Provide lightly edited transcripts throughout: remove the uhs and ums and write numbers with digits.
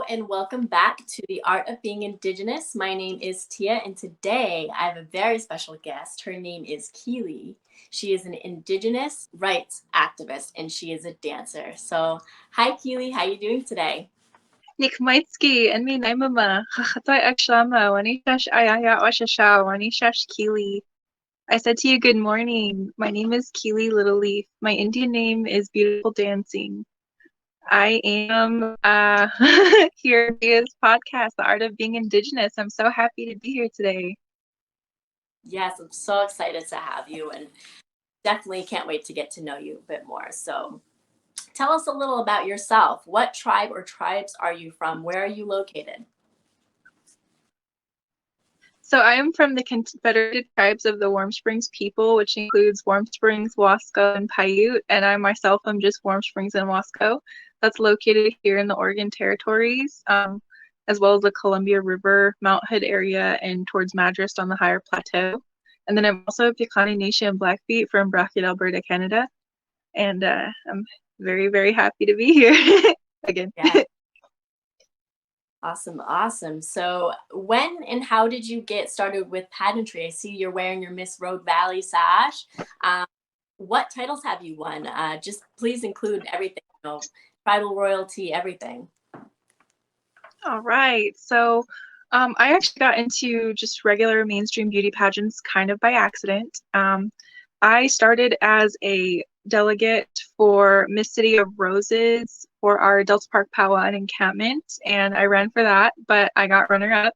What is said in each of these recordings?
and welcome back to the Art of Being Indigenous. My name is Tia, and today I have a very special guest. Her name is Keeli. She is an Indigenous rights activist, and she is a dancer. So, hi Keeli, how are you doing today? 𝘋𝘢𝘳𝘰𝘮 and 𝘕𝘦𝘠𝘠 𝘋𝘢𝘳𝘠𝑚𝑎 Keeli. I said to you, good morning. My name is Keeli Littleleaf. My Indian name is Beautiful Dancing. I am here on Tia's podcast, The Art of Being Indigenous. I'm so happy to be here today. Yes, I'm so excited to have you, and definitely can't wait to get to know you a bit more. So, tell us a little about yourself. What tribe or tribes are you from? Where are you located? So I am from the Confederated Tribes of the Warm Springs people, which includes Warm Springs, 𝘋𝘂𝘳, and 𝘕𝘬𝘢, and I myself am just Warm Springs and 𝘋𝘂𝘳. That's located here in the Oregon Territories, as well as the Columbia River, Mount Hood area, and towards Madras on the higher plateau. And then I'm also 𝘕𝘠𝘠𝘠 Nation and Blackfeet from Bracket, Alberta, Canada. And I'm very, very happy to be here again. Yeah. Awesome. So when and how did you get started with pageantry? I see you're wearing your Miss Rogue Valley sash. What titles have you won? Just please include everything, tribal royalty, everything. All right. So I actually got into just regular mainstream beauty pageants kind of by accident. I started as a delegate for Miss City of Roses for our Delta Park powwow and encampment, and I ran for that, but I got runner-up.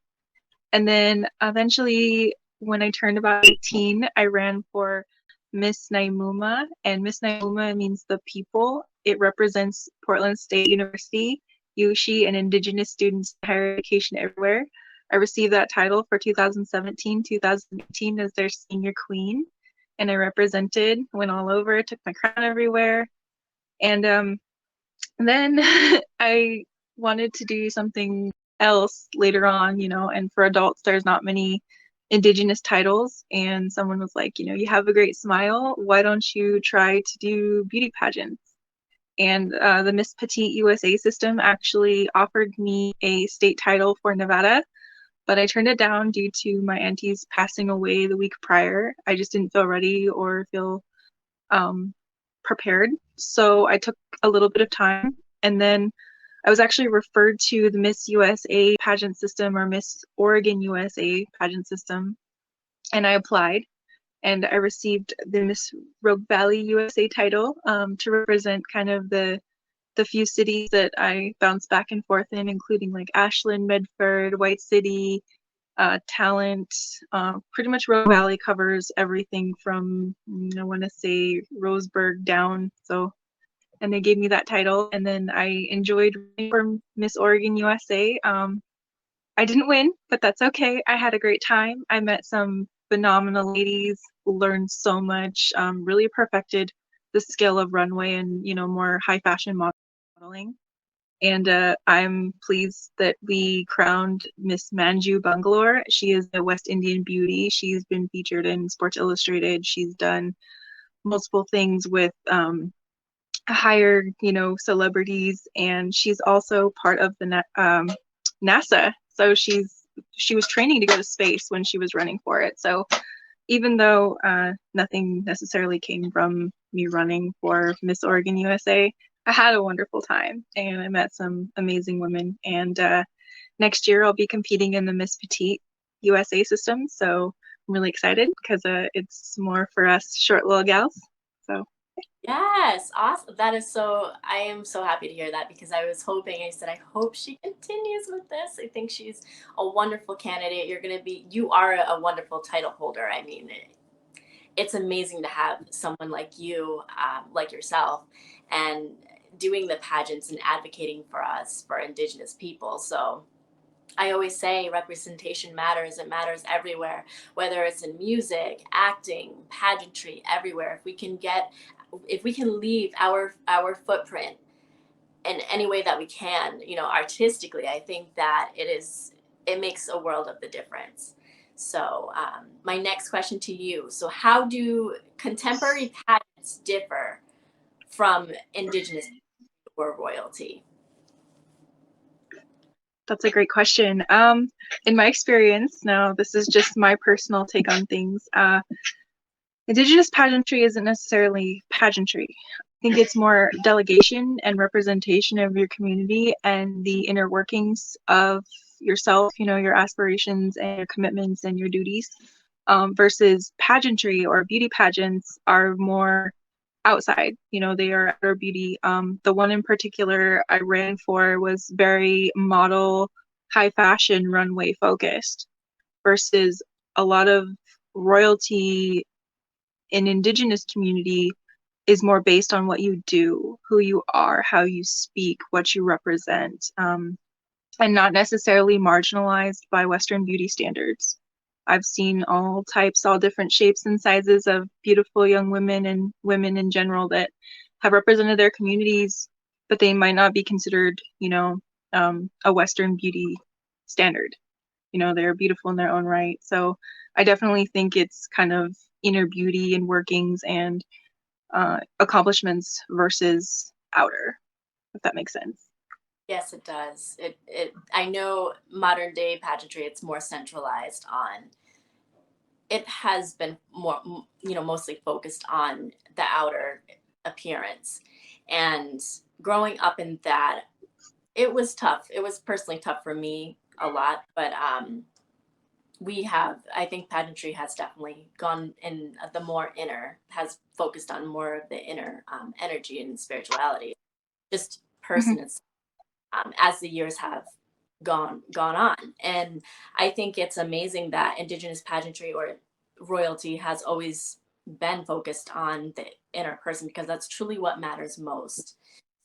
And then eventually, when I turned about 18, I ran for Miss 𝘕𝑚𝑢𝑚𝑎, and Miss 𝘕𝑚𝑢𝑚𝑎 means the people. It represents Portland State University, 𝘕𝘱, and Indigenous students in higher education everywhere. I received that title for 2017, 2018 as their senior queen, and I represented, went all over, took my crown everywhere. And then I wanted to do something else later on, and for adults, there's not many Indigenous titles. And someone was like, you have a great smile. Why don't you try to do beauty pageants? And the Miss Petite USA system actually offered me a state title for Nevada, but I turned it down due to my auntie's passing away the week prior. I just didn't feel ready or feel prepared. So I took a little bit of time, and then I was actually referred to the Miss USA pageant system or Miss Oregon USA pageant system, and I applied, and I received the Miss Rogue Valley USA title to represent kind of the few cities that I bounced back and forth in, including like Ashland, Medford, White City, Talent. Pretty much Rogue Valley covers everything from, I want to say, Roseburg down. So, and they gave me that title, and then I enjoyed running for Miss Oregon USA. I didn't win, but that's okay. I had a great time. I met some phenomenal ladies, learned so much, really perfected the skill of runway and, more high fashion modeling. And I'm pleased that we crowned Miss 𝘠𝘠𝘠𝘠𝘠 𝘠𝘠𝘠𝘠. She is a West Indian beauty. She's been featured in Sports Illustrated. She's done multiple things with higher, celebrities, and she's also part of the NASA. So she was training to go to space when she was running for it. So even though nothing necessarily came from me running for Miss Oregon USA, I had a wonderful time, and I met some amazing women. And next year I'll be competing in the Miss Petite USA system, so I'm really excited because it's more for us short little gals. So Yes, awesome. I am so happy to hear that, because I was hoping, I said, I hope she continues with this. I think she's a wonderful candidate. You are a wonderful title holder. I mean, it's amazing to have someone like you, like yourself, and doing the pageants and advocating for us, for Indigenous people. So I always say representation matters. It matters everywhere, whether it's in music, acting, pageantry, everywhere. If we can leave our footprint in any way that we can, artistically, I think that it makes a world of the difference. So my next question to you: so how do contemporary pageants differ from Indigenous or royalty? That's a great question. In my experience, now this is just my personal take on things. Indigenous pageantry isn't necessarily pageantry. I think it's more delegation and representation of your community and the inner workings of yourself, your aspirations and your commitments and your duties, versus pageantry or beauty pageants are more outside. They are outer beauty. The one in particular I ran for was very model, high fashion, runway focused, versus a lot of royalty in Indigenous community is more based on what you do, who you are, how you speak, what you represent, and not necessarily marginalized by Western beauty standards. I've seen all types, all different shapes and sizes of beautiful young women and women in general that have represented their communities, but they might not be considered, a Western beauty standard. They're beautiful in their own right. So I definitely think it's kind of inner beauty and workings and accomplishments versus outer, if that makes sense. Yes, it does. I know modern day pageantry, it's more centralized on, it has been more, mostly focused on the outer appearance. And growing up in that, it was tough. It was personally tough for me a lot, but I think pageantry has definitely gone in the more inner, has focused on more of the inner energy and spirituality, just Mm-hmm. person as the years have gone on. And I think it's amazing that Indigenous pageantry or royalty has always been focused on the inner person, because that's truly what matters most.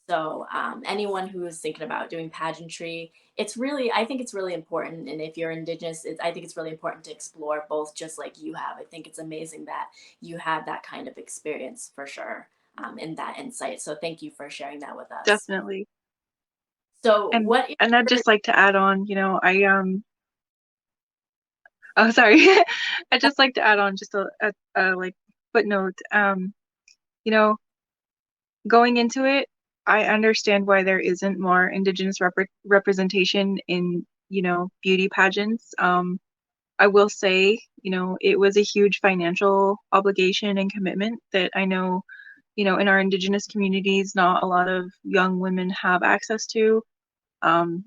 So anyone who is thinking about doing pageantry, I think it's really important. And if you're Indigenous, I think it's really important to explore both, just like you have. I think it's amazing that you had that kind of experience for sure, and that insight. So thank you for sharing that with us. Definitely. So And what is and I'd your, just like to add on, oh sorry. I'd just like to add on just a like footnote. You know, Going into it, I understand why there isn't more Indigenous representation in, beauty pageants. I will say, it was a huge financial obligation and commitment that I know, in our Indigenous communities, not a lot of young women have access to.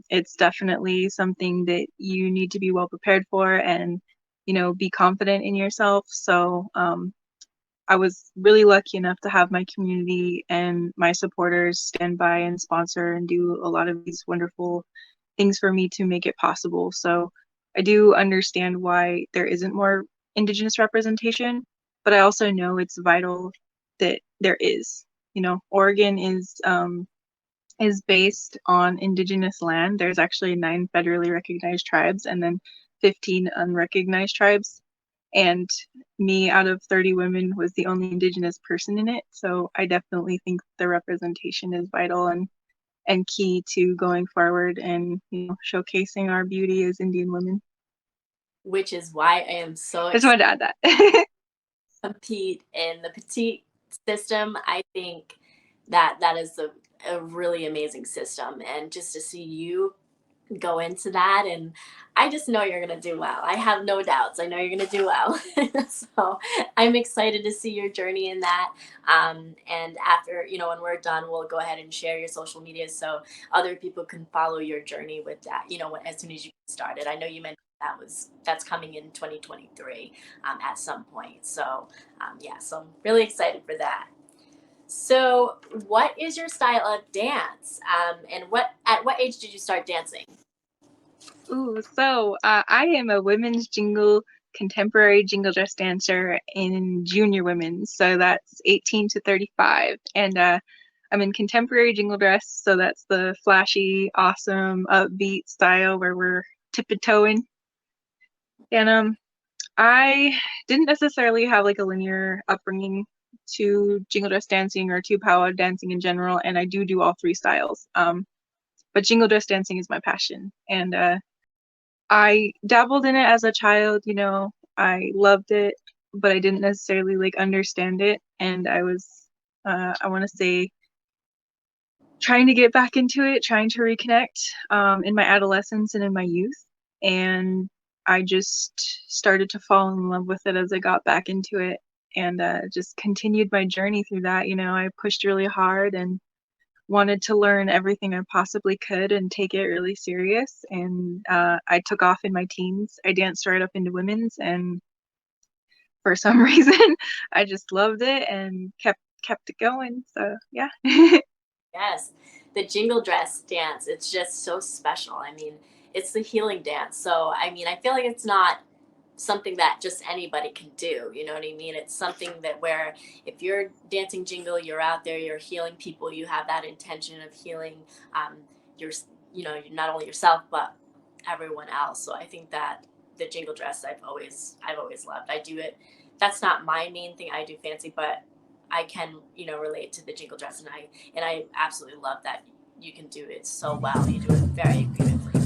It's definitely something that you need to be well prepared for and, be confident in yourself. So, I was really lucky enough to have my community and my supporters stand by and sponsor and do a lot of these wonderful things for me to make it possible. So I do understand why there isn't more Indigenous representation, but I also know it's vital that there is. Oregon is based on Indigenous land. There's actually 9 federally recognized tribes and then 15 unrecognized tribes. And me, out of 30 women, was the only Indigenous person in it. So I definitely think the representation is vital and key to going forward and showcasing our beauty as Indian women. which is why I am so I just excited wanted to add that. to compete in the petite system. I think that is a really amazing system, and just to see you go into that, and I just know you're going to do well. I have no doubts. I know you're going to do well. So I'm excited to see your journey in that. And after, when we're done, we'll go ahead and share your social media so other people can follow your journey with that, as soon as you get started. I know you mentioned that's coming in 2023 at some point. So yeah, so I'm really excited for that. So, what is your style of dance? And at what age did you start dancing? Ooh, so I am a women's jingle contemporary jingle dress dancer in junior women's, so that's 18 to 35, and I'm in contemporary jingle dress, so that's the flashy, awesome, upbeat style where we're tippy-toeing. And I didn't necessarily have like a linear upbringing to jingle dress dancing or to powwow dancing in general, and I do all 3 styles. But jingle dress dancing is my passion, and I dabbled in it as a child, I loved it, but I didn't necessarily like understand it. And I was, I want to say trying to get back into it, trying to reconnect in my adolescence and in my youth. And I just started to fall in love with it as I got back into it, and just continued my journey through that. I pushed really hard and wanted to learn everything I possibly could and take it really serious. And I took off in my teens. I danced right up into women's, and for some reason, I just loved it and kept it going. So yeah. Yes, the jingle dress dance, it's just so special. I mean, it's the healing dance. So, I mean, I feel like it's not something that just anybody can do. You know what I mean? It's something that where if you're dancing jingle, you're out there, you're healing people, you have that intention of healing your, not only yourself, but everyone else. So I think that the jingle dress I've always loved. I do it. That's not my main thing. I do fancy, but I can, relate to the jingle dress, and I absolutely love that you can do it so well. You do it very beautifully.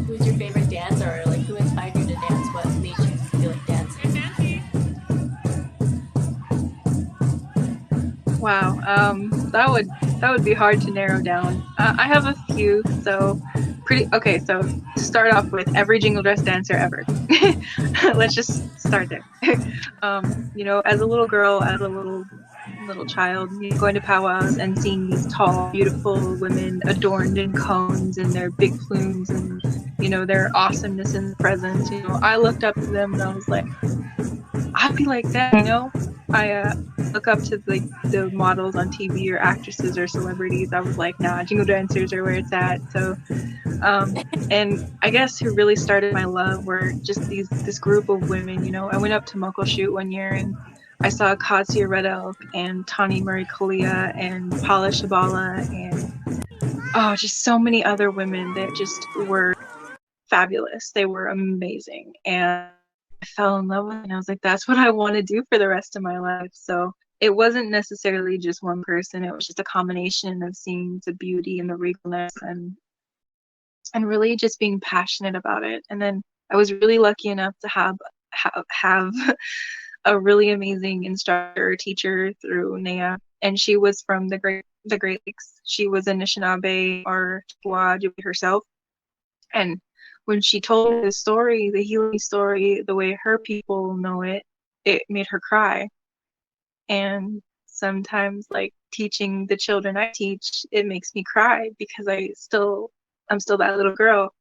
Who's your favorite dancer, or like who inspired you to dance? What made you feel like dancing? Wow, that would be hard to narrow down. I have a few, so pretty okay. So to start off with, every jingle dress dancer ever. Let's just start there. As a little girl, as a little child, going to powwows and seeing these tall, beautiful women adorned in cones and their big plumes and their awesomeness in the presence. I looked up to them and I was like, I'd be like that. I look up to the models on TV or actresses or celebrities. I was like, nah, jingle dancers are where it's at. So and I guess who really started my love were just this group of women. I went up to 𝘋𝘢𝘳𝘺𝘭 one year and I saw 𝘋𝘠𝘰𝘮 and Tani Marie Kalia and 𝘋𝘠𝘺 Shabala and just so many other women that just were fabulous. They were amazing. And I fell in love with it, and I was like, that's what I want to do for the rest of my life. So it wasn't necessarily just one person. It was just a combination of seeing the beauty and the regalness and really just being passionate about it. And then I was really lucky enough to have a really amazing instructor or teacher through Nehani, and she was from the Great Lakes. She was a Anishinaabe or 𝘋𝘠𝘵𝘢𝘁 herself. And when she told me the story, the healing story, the way her people know it, it made her cry. And sometimes, like teaching the children I teach, it makes me cry because I'm still that little girl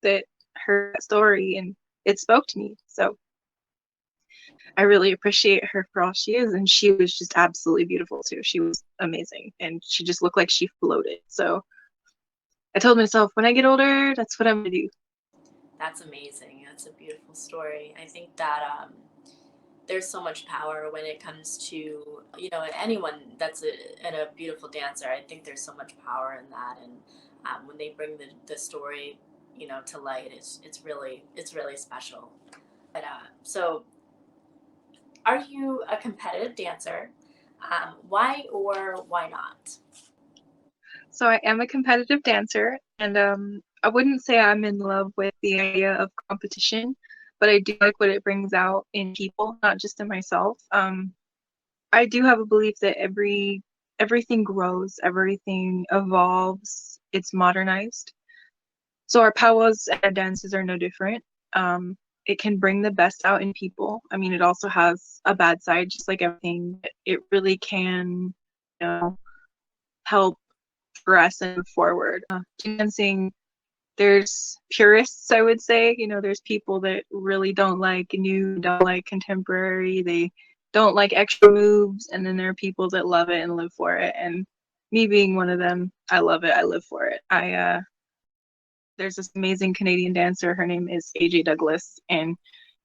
that heard that story and it spoke to me. So I really appreciate her for all she is, and she was just absolutely beautiful too. She was amazing, and she just looked like she floated. So I told myself, when I get older, that's what I'm gonna do. That's amazing. That's a beautiful story. I think that there's so much power when it comes to anyone that's a beautiful dancer. I think there's so much power in that, and when they bring the story to light, it's really special. But so, are you a competitive dancer? Why or why not? So I am a competitive dancer, and I wouldn't say I'm in love with the idea of competition, but I do like what it brings out in people, not just in myself. I do have a belief that everything grows, everything evolves, it's modernized. So our powwows and our dances are no different. It can bring the best out in people. I mean, it also has a bad side, just like everything. It really can, help progress and move forward. Dancing, there's purists, I would say. There's people that really don't like new, don't like contemporary, they don't like extra moves, and then there are people that love it and live for it. And me being one of them, I love it, I live for it. There's this amazing Canadian dancer, her name is AJ Douglas, and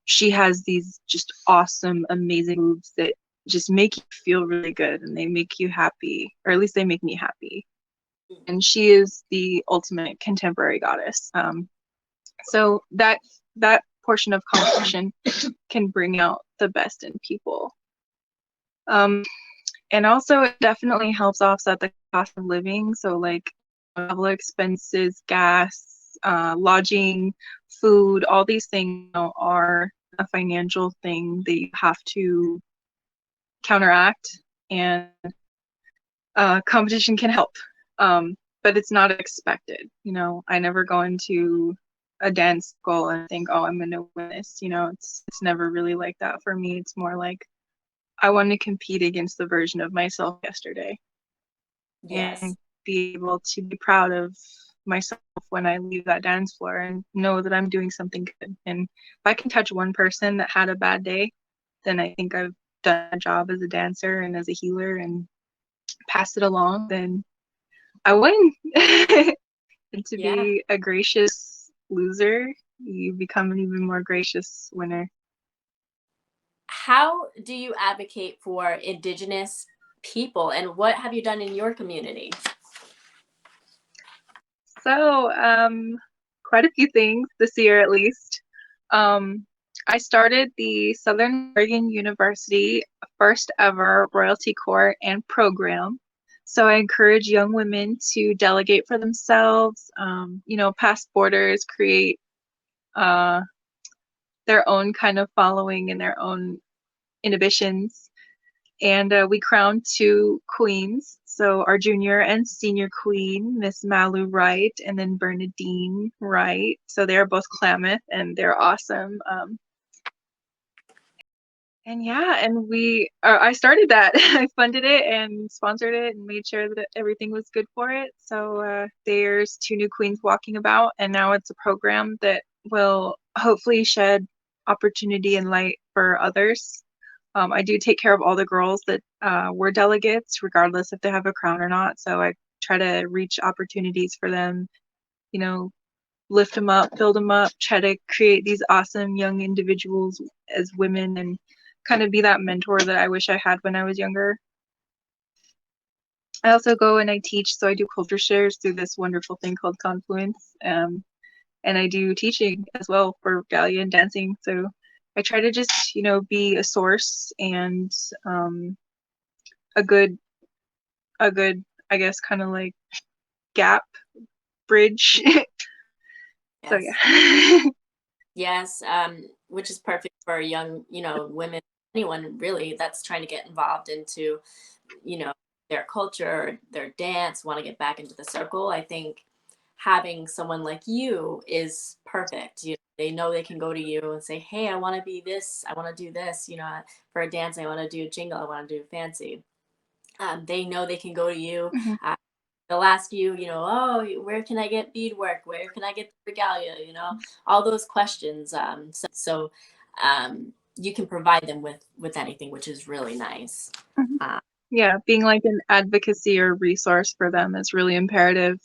she has these just awesome, amazing moves that just make you feel really good, and they make you happy, or at least they make me happy. And she is the ultimate contemporary goddess. So that portion of competition can bring out the best in people. And also it definitely helps offset the cost of living. So like travel expenses, gas, lodging, food, all these things are a financial thing that you have to counteract, and competition can help. But but it's not expected. You know, I never go into a dance school and think, oh, I'm gonna win this. You know, it's never really like that for me. It's more like I want to compete against the version of myself yesterday Yes. and be able to be proud of myself when I leave that dance floor and know that I'm doing something good. And if I can touch one person that had a bad day, then I think I've done a job as a dancer and as a healer and pass it along, then I win. And to Yeah. be a gracious loser, you become an even more gracious winner. How do you advocate for Indigenous people, and what have you done in your community? So, quite a few things this year at least. Um, I started the Southern Oregon University first ever royalty court and program. So I encourage young women to delegate for themselves, you know, pass borders, create uh, their own kind of following and their own inhibitions. And we crowned two queens. So our junior and senior queen, Miss Malu Wright, and then Bernadine Wright. So they're both Klamath, and they're awesome. And yeah, and I started that. I funded it and sponsored it and made sure that everything was good for it. So there's two new queens walking about, and now it's a program that will hopefully shed opportunity and light for others. I do take care of all the girls that were delegates, regardless if they have a crown or not. So I try to reach opportunities for them, you know, lift them up, build them up, try to create these awesome young individuals as women and kind of be that mentor that I wish I had when I was younger. I also go and I teach, so I do culture shares through this wonderful thing called Confluence. And I do teaching as well for �々𝘢𝘀𝑎 and dancing. So I try to just, you know, be a source and a good, I guess, kind of like gap bridge. So Yes. yeah. Yes, which is perfect for young, women, anyone really that's trying to get involved into, you know, their culture, their dance, want to get back into the circle. I think having someone like you is perfect. They know they can go to you and say, "Hey, I want to be this. I want to do this. For a dance, I want to do jingle. I want to do fancy." They know they can go to you. Mhm. They'll ask you, oh, where can I get beadwork? Where can I get the regalia? All those questions. So you can provide them with anything, which is really nice. Mhm. Uh, Yeah, being like an advocacy or resource for them is really imperative,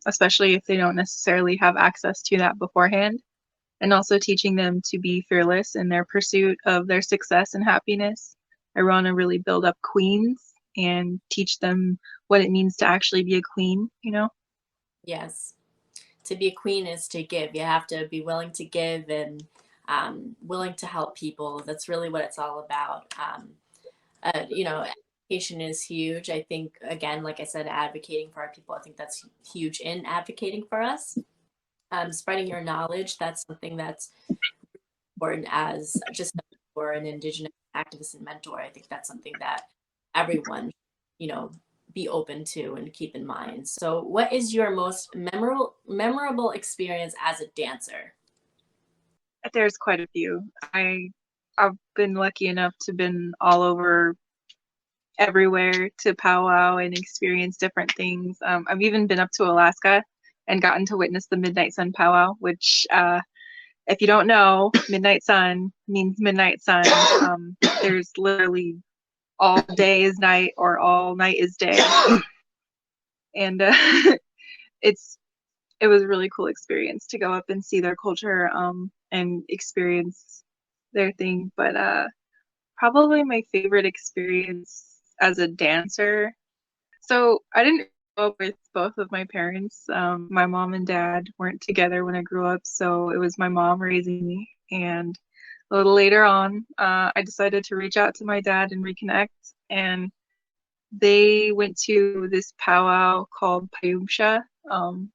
especially if they don't necessarily have access to that beforehand. And also teaching them to be fearless in their pursuit of their success and happiness. I want to really build up queens and teach them what it means to actually be a queen, you know? yes, to be a queen is to give. You have to be willing to give and willing to help people. That's really what it's all about. Education is huge. I think, again, like I said, advocating for our people, I think that's huge in advocating for us. Spreading your knowledge, that's something that's important as just for an Indigenous activist and mentor. I think that's something that everyone, you know, be open to and keep in mind. So, what is your most memorable experience as a dancer? There's quite a few. I've been lucky enough to been all over everywhere to powwow and experience different things. I've even been up to Alaska and gotten to witness the Midnight Sun powwow, which if you don't know, Midnight Sun means midnight sun. There's literally all day is night or all night is day. And it's it was a really cool experience to go up and see their culture and experience their thing. But probably my favorite experience as a dancer. So I didn't grow up with both of my parents. My mom and dad weren't together when I grew up, so it was my mom raising me. And a little later on, I decided to reach out to my dad and reconnect. And they went to this powwow called 𝘋𝘢𝘀𝘺,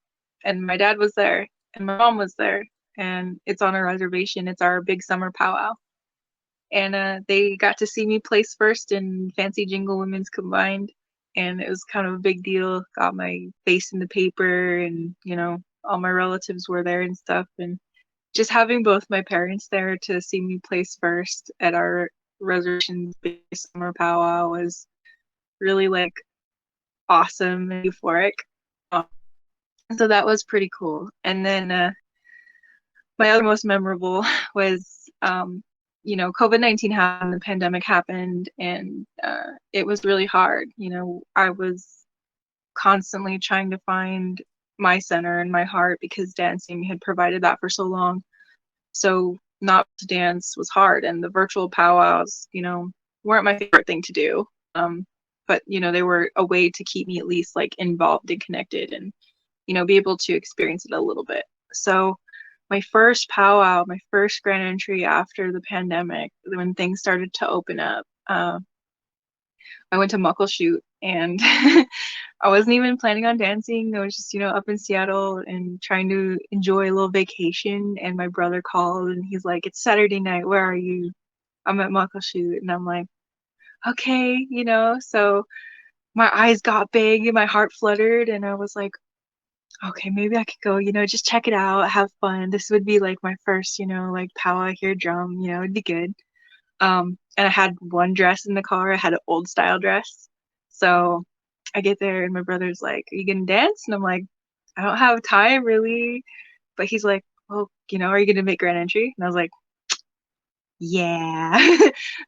and my dad was there, and my mom was there, and it's on a reservation. It's our big summer powwow. And they got to see me place first in Fancy Jingle Women's Combined. and it was kind of a big deal. Got my face in the paper, and all my relatives were there and stuff, and just having both my parents there to see me place first at our reservation-based summer powwow was really like awesome and euphoric. Um, so that was pretty cool. And then my other most memorable was COVID-19 happened, the pandemic happened, and it was really hard. I was constantly trying to find my center and my heart because dancing had provided that for so long. So not to dance was hard, and the virtual powwows, weren't my favorite thing to do. But they were a way to keep me at least like involved and connected, and be able to experience it a little bit. So my first powwow, my first grand entry after the pandemic, when things started to open up, I went to 𝘋𝘢𝘺𝘭, and I wasn't even planning on dancing. I was just, up in Seattle and trying to enjoy a little vacation. And my brother called and he's like, "It's Saturday night. Where are you?" "I'm at 𝘋𝘢𝘺." And I'm like, okay, so my eyes got big and my heart fluttered. And I was like, okay, maybe I could go, just check it out, have fun. This would be like my first, like powwow, hear drum, it'd be good. And I had one dress in the car. I had an old style dress. So I get there and my brother's like, "Are you gonna dance?" And I'm like, "I don't have time really." But he's like, "Well, are you gonna make grand entry?" And I was like, "Yeah."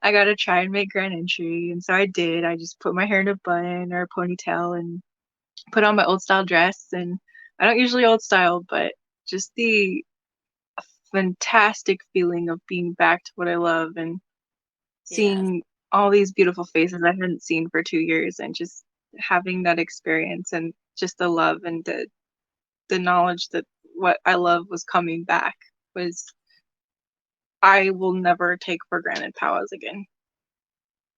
I gotta try and make grand entry. And so I did. I just put my hair in a bun or a ponytail and put on my old style dress. And I don't usually old style, but just the fantastic feeling of being back to what I love and Yes. seeing all these beautiful faces I hadn't seen for 2 years, and just having that experience, and just the love and the knowledge that what I love was coming back was, I will never take for granted powwows again.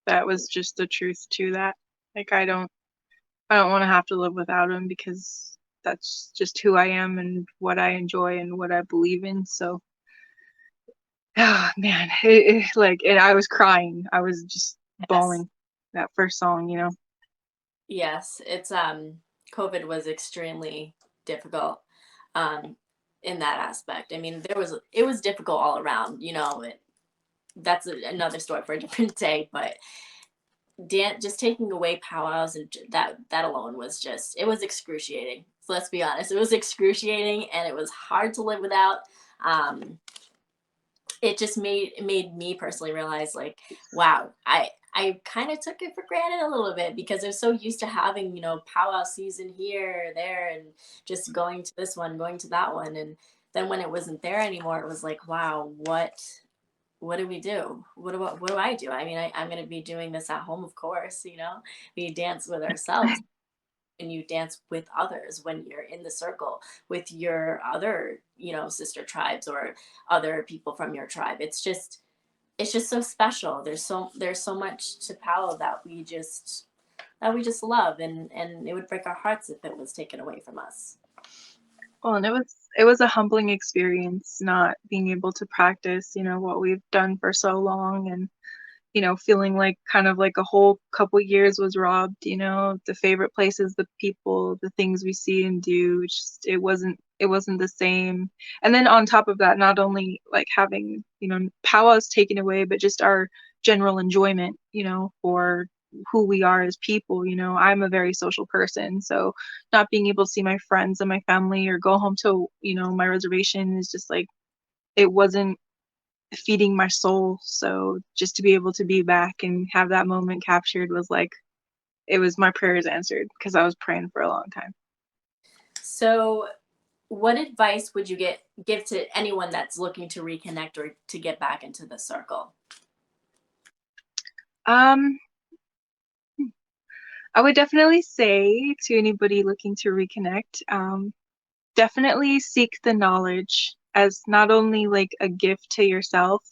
That was just the truth to that. Like I don't want to have to live without them, because that's just who I am and what I enjoy and what I believe in. So oh man, and I was crying. I was just Yes. bawling that first song. Yes. It's COVID was extremely difficult um in that aspect. I mean, it was difficult all around, that's another story for a different day, but just taking away powwows and that alone was just, it was excruciating. So let's be honest, it was excruciating and it was hard to live without. um it just made me personally realize, like, wow, I kind of took it for granted a little bit because I was so used to having, powwow season here, there, and just going to this one, going to that one. And then when it wasn't there anymore, it was like, wow, what do we do? What do I do? I mean, I'm going to be doing this at home, of course, we dance with ourselves, and you dance with others when you're in the circle with your other, sister tribes or other people from your tribe. It's just so special. There's so much to powwow that we just love, and it would break our hearts if it was taken away from us. Well, and it was a humbling experience not being able to practice, what we've done for so long, and feeling like kind of like a whole couple years was robbed, the favorite places, the people, the things we see and do. It wasn't the same. And then on top of that, not only like having, powwows taken away, but just our general enjoyment, for who we are as people. I'm a very social person, so not being able to see my friends and my family or go home to, my reservation is just like, it wasn't feeding my soul. So just to be able to be back and have that moment captured was like, it was my prayers answered, because I was praying for a long time. So what advice would you give to anyone that's looking to reconnect or to get back into the circle? Um, I would definitely say to anybody looking to reconnect, definitely seek the knowledge as not only like a gift to yourself,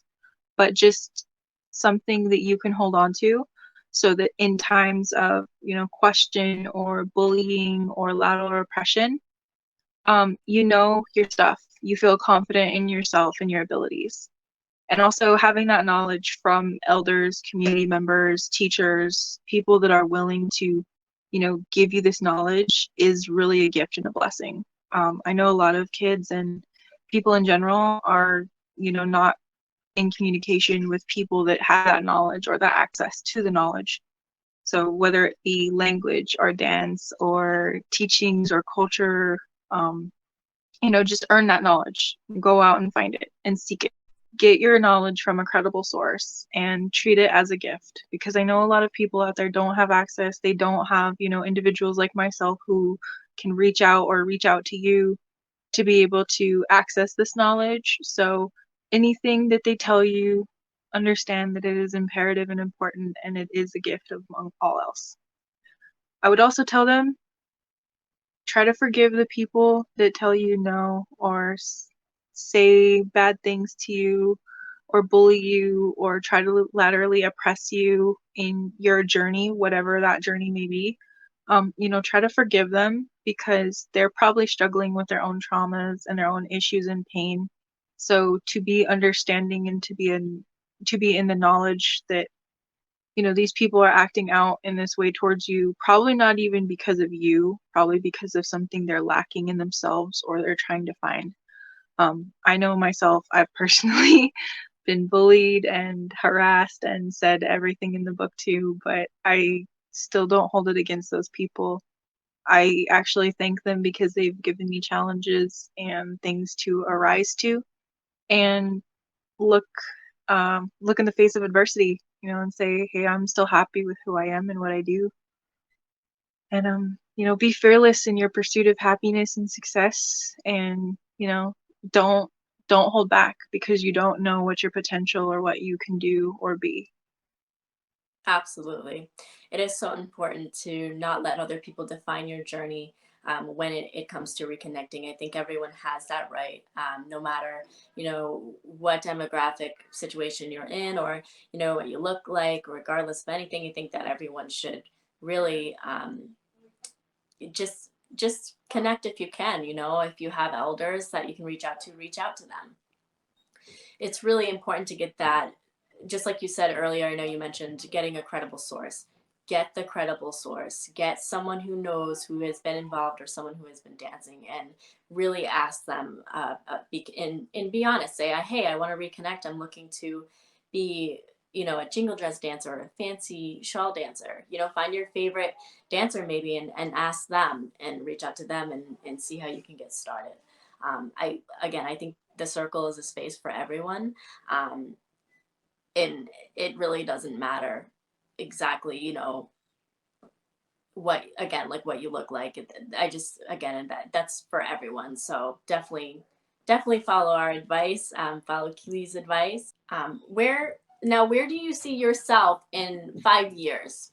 but just something that you can hold on to, so that in times of, question or bullying or lateral oppression, you know your stuff. You feel confident in yourself and your abilities. And also having that knowledge from elders, community members, teachers, people that are willing to, give you this knowledge is really a gift and a blessing. I know a lot of kids and people in general are, not in communication with people that have that knowledge or that access to the knowledge. So whether it be language or dance or teachings or culture, just earn that knowledge. Go out and find it and seek it. Get your knowledge from a credible source and treat it as a gift, because I know a lot of people out there don't have access. They don't have, individuals like myself who can reach out to you to be able to access this knowledge. So anything that they tell you, understand that it is imperative and important, and it is a gift among all else. I would also tell them, try to forgive the people that tell you no or say bad things to you or bully you or try to laterally oppress you in your journey, whatever that journey may be. Try to forgive them, because they're probably struggling with their own traumas and their own issues and pain. So to be understanding and to be in the knowledge that these people are acting out in this way towards you, probably not even because of you, probably because of something they're lacking in themselves or they're trying to find. I know myself, I've personally been bullied and harassed and said everything in the book too, but I still don't hold it against those people. I actually thank them because they've given me challenges and things to arise to and look in the face of adversity, and say, hey, I'm still happy with who I am and what I do. And be fearless in your pursuit of happiness and success, and don't hold back, because you don't know what your potential or what you can do or be. Absolutely. It is so important to not let other people define your journey when it comes to reconnecting. I think everyone has that right, no matter, what demographic situation you're in, or, what you look like, regardless of anything. I think that everyone should really just connect if you can. If you have elders that you can reach out to them. It's really important to get that, just like you said earlier. I know you mentioned getting a credible source. Get the credible source. Get someone who knows, who has been involved, or someone who has been dancing, and really ask them, and be honest. Say, hey, I want to reconnect. I'm looking to be, a jingle dress dancer or a fancy shawl dancer. Find your favorite dancer maybe, and ask them, and reach out to them, and see how you can get started. I think the circle is a space for everyone. And it really doesn't matter exactly, what you look like. I just, again, that's for everyone. So definitely follow our advice, follow Keely's advice. Where do you see yourself in 5 years?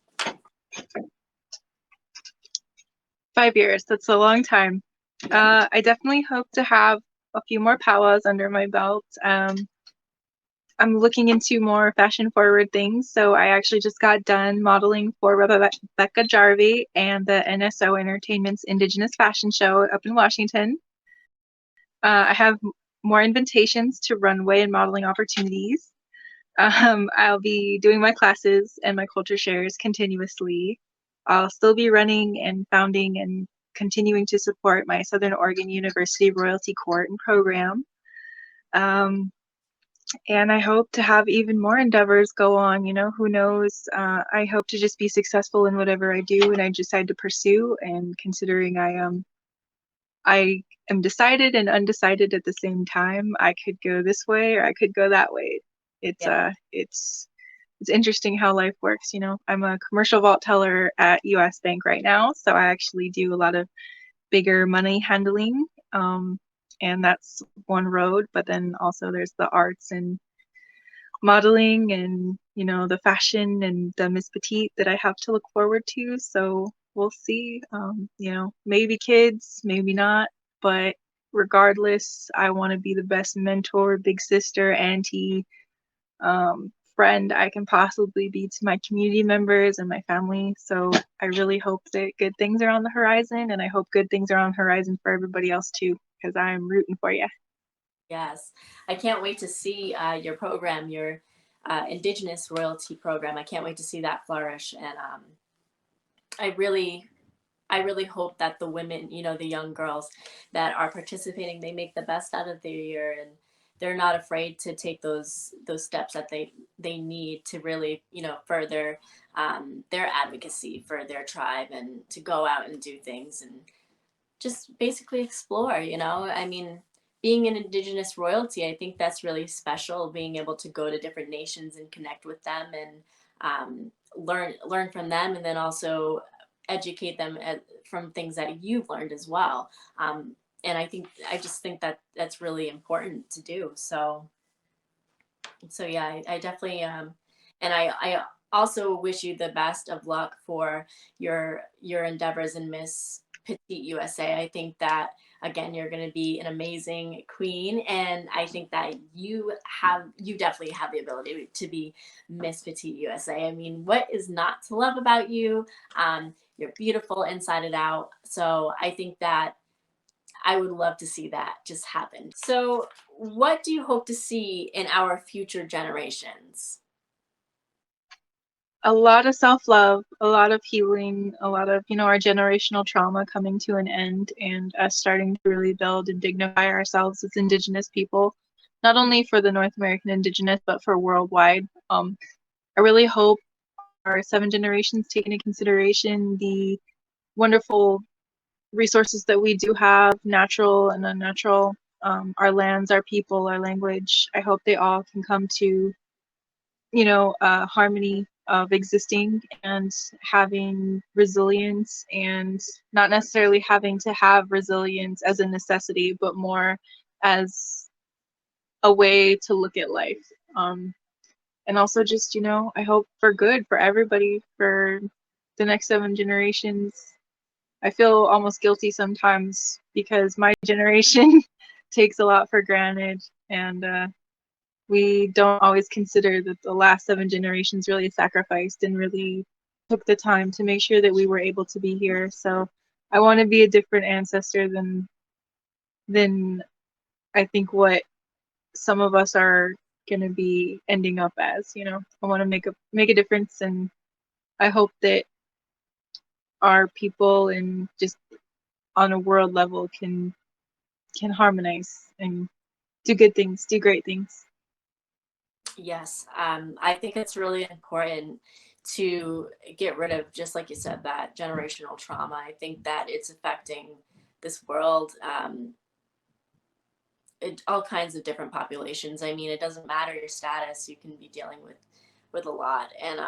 5 years, that's a long time. Yeah. I definitely hope to have a few more powwows under my belt. I'm looking into more fashion forward things. So I actually just got done modeling for 𝘋𝘢𝘳𝘭 and the NSO Entertainment's Indigenous fashion show up in Washington. I have more invitations to runway and modeling opportunities. I'll be doing my classes and my culture shares continuously. I'll still be running and founding and continuing to support my Southern Oregon University Royalty Court and program. And I hope to have even more endeavors go on, who knows. I hope to just be successful in whatever I do and I decide to pursue. And considering I am decided and undecided at the same time, I could go this way or I could go that way. It's interesting how life works. I'm a commercial vault teller at US Bank right now, so I actually do a lot of bigger money handling. And that's one road, but then also there's the arts and modeling and, the fashion and the Miss Petite that I have to look forward to. So we'll see, maybe kids, maybe not, but regardless, I want to be the best mentor, big sister, auntie, friend I can possibly be to my community members and my family. So I really hope that good things are on the horizon, and I hope good things are on the horizon for everybody else too, because I'm rooting for you. Yes, I can't wait to see your program, your Indigenous royalty program. I can't wait to see that flourish. And I really I really hope that the women, the young girls that are participating, they make the best out of their year, and they're not afraid to take those steps that they need to really, further their advocacy for their tribe, and to go out and do things and just basically explore. I mean, being an Indigenous royalty, I think that's really special. Being able to go to different nations and connect with them, and learn from them, and then also educate them from things that you've learned as well. And I just think that that's really important to do. So yeah, I definitely and I also wish you the best of luck for your endeavors in Miss Petite USA. I think that again, you're going to be an amazing queen, and I think that you definitely have the ability to be Miss Petite USA. I mean, what is not to love about you? You're beautiful inside and out. So I think that I would love to see that just happen. So, what do you hope to see in our future generations? A lot of self-love, a lot of healing, a lot of, our generational trauma coming to an end, and us starting to really build and dignify ourselves as Indigenous people, not only for the North American Indigenous, but for worldwide. I really hope our 7 generations take into consideration the wonderful resources that we do have, natural and unnatural, our lands, our people, our language. I hope they all can come to, harmony of existing and having resilience, and not necessarily having to have resilience as a necessity, but more as a way to look at life. And also just, I hope for good for everybody, for the next 7 generations. I feel almost guilty sometimes because my generation takes a lot for granted, and we don't always consider that the last 7 generations really sacrificed and really took the time to make sure that we were able to be here. So I want to be a different ancestor than I think what some of us are going to be ending up as. I want to make a difference, and I hope that our people and just on a world level can harmonize and do good things, do great things. Yes, I think it's really important to get rid of, just like you said, that generational trauma. I think that it's affecting this world, all kinds of different populations. I mean, it doesn't matter your status; you can be dealing with a lot. And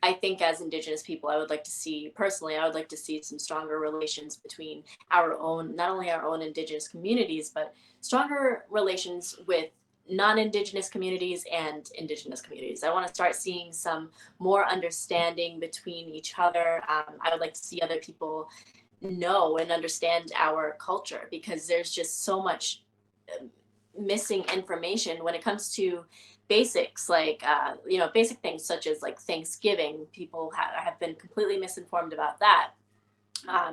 I think as Indigenous people, I would like to see, personally, I would like to see some stronger relations between our own, not only our own Indigenous communities, but stronger relations with non-Indigenous communities and Indigenous communities. I want to start seeing some more understanding between each other. I would like to see other people know and understand our culture, because there's just so much missing information when it comes to basics, like basic things such as like Thanksgiving. People have been completely misinformed about that.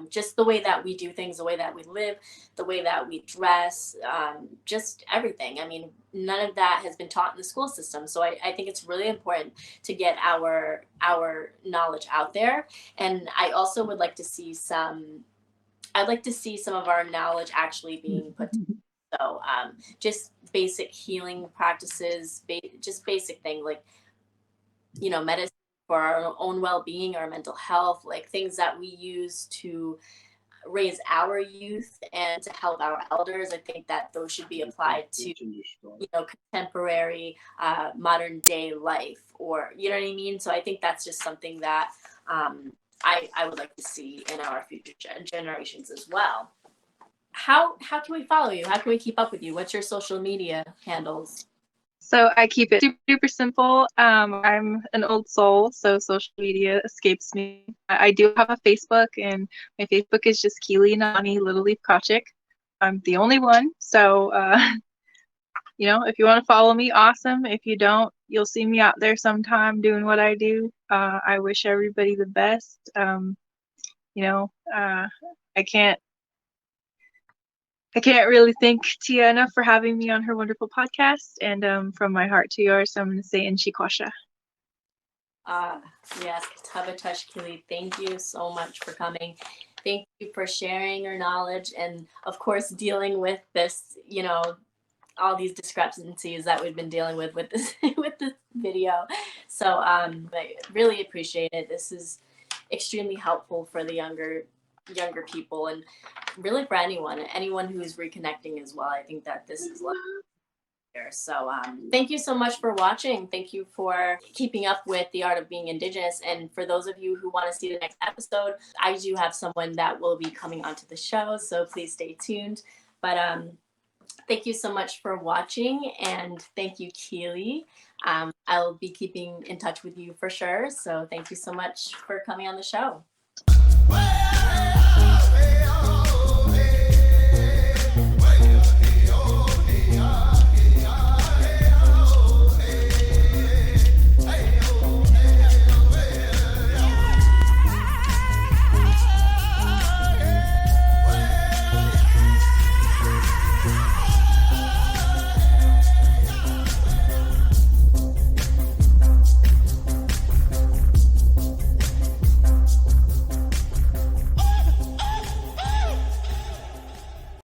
Just the way that we do things, the way that we live, the way that we dress, just everything. I mean, none of that has been taught in the school system. So I think it's really important to get our knowledge out there. And I also would like to see I'd like to see some of our knowledge actually being put to. So just basic healing practices, just basic thing like, medicine for our own well-being, our mental health, like things that we use to raise our youth and to help our elders. I think that those should be applied to, contemporary, modern day life, or, you know what I mean? So I think that's just something that I would like to see in our future generations as well. How can we follow you? How can we keep up with you? What's your social media handles? So I keep it super, super simple. I'm an old soul, so social media escapes me. I do have a Facebook, and my Facebook is just Keeli, Nehani, Littleleaf, Kotchik. I'm the only one, so if you want to follow me, awesome. If you don't, you'll see me out there sometime doing what I do. I wish everybody the best. I can't really thank Tia enough for having me on her wonderful podcast. And from my heart to yours, I'm going to say 𝘕𝑦𝘭𝘭 𝘕𝘭𝘭. Yes, 𝘕𝘭𝘭 𝘛𝘰𝘮. Thank you so much for coming. Thank you for sharing your knowledge and, of course, dealing with this, you know, all these discrepancies that we've been dealing with this with this video. So I really appreciate it. This is extremely helpful for the younger people, and really for anyone who's reconnecting as well. I think that this is like here. So thank you so much for watching. Thank you for keeping up with the art of being Indigenous. And for those of you who want to see the next episode, I do have someone that will be coming onto the show, so please stay tuned. But thank you so much for watching, and thank you, Keeli. I'll be keeping in touch with you for sure. So thank you so much for coming on the show.